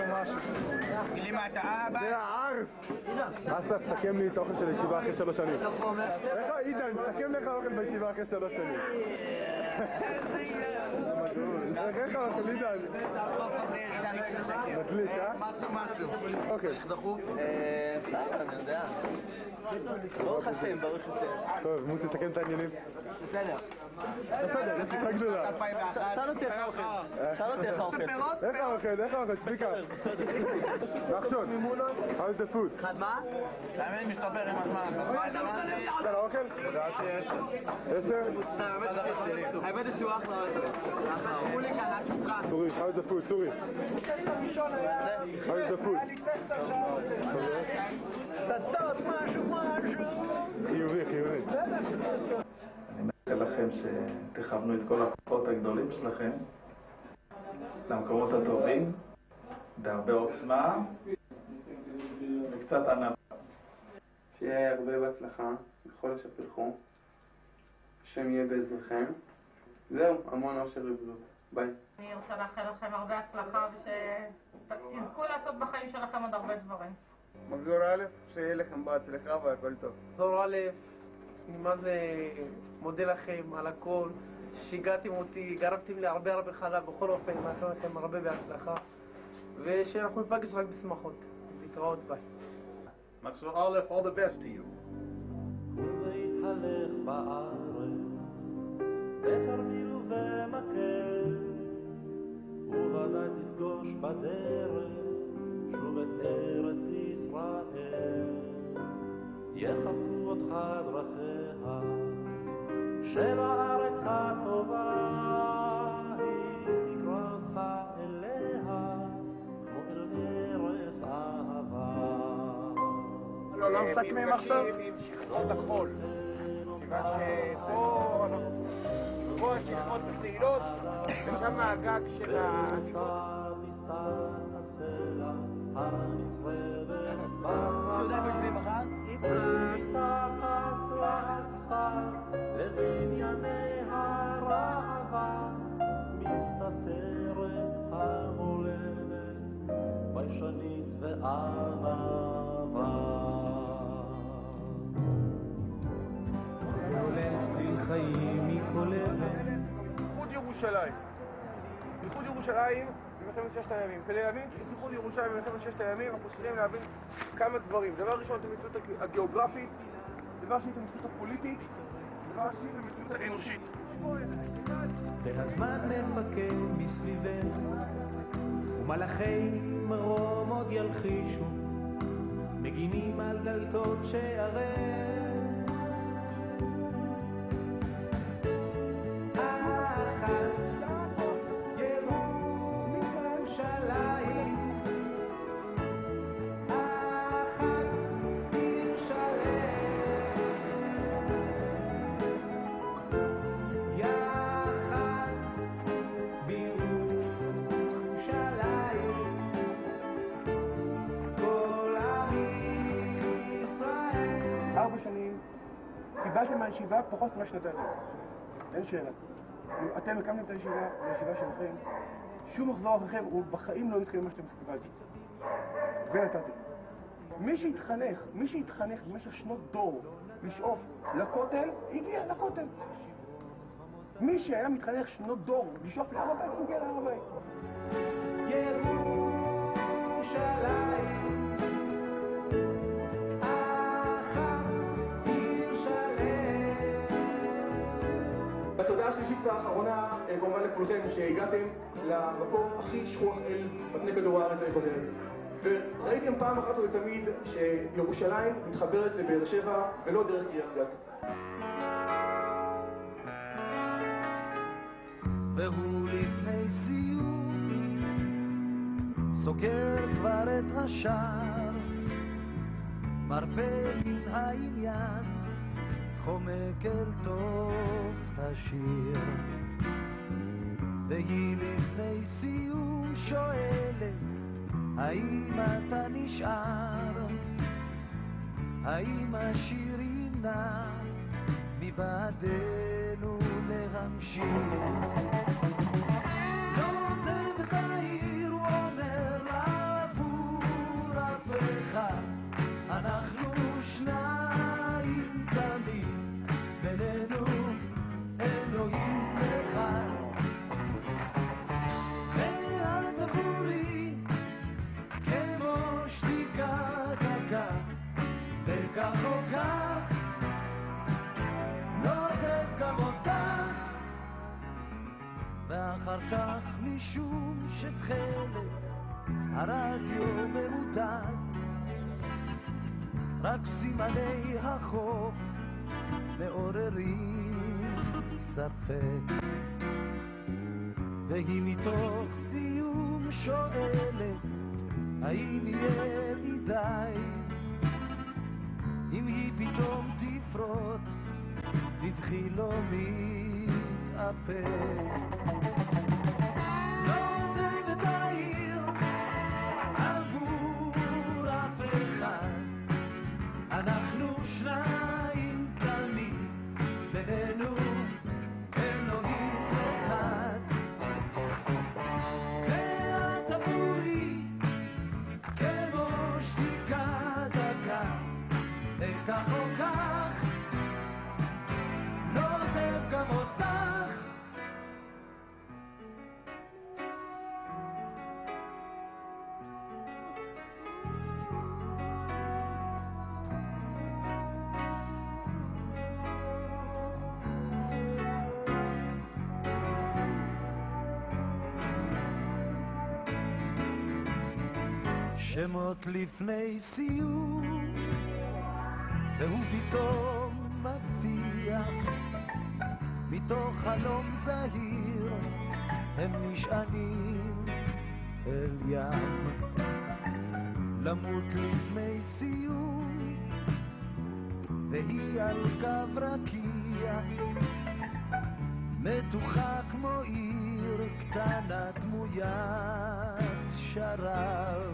משהו. גילי מה אתה אבא? זה הארס! אסף, סכם לי את האוכל של הישיבה אחרי 3 שנים. איך עידן, סכם לך האוכל בישיבה אחרי 3 שנים. איך האוכל, עידן? מדליק, אה? משהו. אוקיי. איך דחוף? בסדר, אני יודע. ברוך השם, ברוך השם. טוב, מוטי, סכם את העניינים. בסדר. בסדר, יש שיחה גדולה. שאל אותי איך האוכל. שאל אותי איך האוכל. איך האוכל, צביקה? נחשון, how's the food? אחד מה? תאמין, משתפר עם הזמן. בסדר, האוכל? לדעתי 10. 10? האמת היא שהוא אחלה אוכל. אחלה. לי כאן עד שולחן. סורי, how's the food? סורי. how's the food? צצות, משהו. חיובי. אני מאחל לכם שתכוונו את כל הכוחות הגדולים שלכם למקומות הטובים, בהרבה עוצמה וקצת ענווה. שיהיה הרבה בהצלחה בכל אשר תלכו, השם יהיה בעזרכם. זהו, המון אושר ובריאות. ביי. אני רוצה לאחל לכם הרבה הצלחה ושתזכו לעשות בחיים שלכם עוד הרבה דברים. מחזור א', שיהיה לכם בהצלחה והכל טוב. מחזור א', אני מה זה מודה לכם על הכל, שהגעתם אותי, גרמתם לי הרבה חלב, בכל אופן, מאחל לכם הרבה בהצלחה, ושאנחנו נפגש רק בשמחות. להתראות, ביי. מחזור א', all the best to you. ולהתהלך בארץ, בתרמיל ובמקל, וודאי תפגוש בדרך שוב את ארץ ישראל. יחבקו אותך דרכיה של הארץ הטובה, היא תקרא אותך אליה כמו אל ארץ אהבה. לא מסכמים עכשיו? עם שכבות החול. כיוון שפה יש שכבות הצעילות, ושם הגג של העתיקות. שודה בשבילים אחת? מתחת לאספלט לבנייני הרעבה מסתתרת המולדת ביישנית וענווה. הולך צליל חיים מכל אבן. איחוד ירושלים. איחוד ירושלים במלחמת 6 הימים. כדי להבין את איחוד ירושלים במלחמת 6 הימים אנחנו צריכים להבין כמה דברים. דבר ראשון, את המציאות הגיאוגרפית, דבר שני, את המציאות הפוליטית, דבר שני, את המציאות האנושית. והזמן מפקד מסביבנו, ומלאכי מרום עוד ילחישו, מגינים על דלתות שערינו. קיבלתם מהישיבה פחות מהשנתיים. אין שאלה. אתם הקמתם את הישיבה שלכם, שום מחזור אחריכם, הוא בחיים לא יתקיים מה שאתם קיבלתם. ונתתם. מי שהתחנך במשך שנות דור לשאוף לכותל, הגיע לכותל. מי שהיה מתחנך שנות דור לשאוף להר הבית, הוא הגיע להר הבית. ירושלים בתודעה השלישית והאחרונה, כמובן לכולכם שהגעתם למקום הכי שכוח אל פני כדור הארץ הקודמת. וראיתם פעם אחת ולתמיד שירושלים מתחברת לבאר שבע ולא דרך קריית גת. והוא לפני סיום סוגר כבר את השער, מרפא מן העניין, חומק אל תוך תשיר. והיא לפני סיום שואלת, האם אתה נשאר? האם השיר ימנע מבעדנו להמשיך? לא עוזב את העיר, הוא אומר לה, אחר כך משום שתכלת הרדיו מעודד, רק סימני החוף מעוררים ספק, והיא מתוך סיום שואלת האם יהיה מדי אם היא פתאום תפרוץ בבכי לא מתאפק. לא עוזב את העיר עבור אף אחד, אנחנו שניים תמיד, בינינו אלוהים אחד. ואת עבורי כמו שתיקה דקה, וכך או כך לא עוזב גם אותך. שמות לפני סיום, והוא פתאום מבטיח מתוך חלום זהיר הם נשענים אל ים. למות לפני סיום והיא על קו רקיע, מתוחה כמו עיר קטנה דמוית שרב.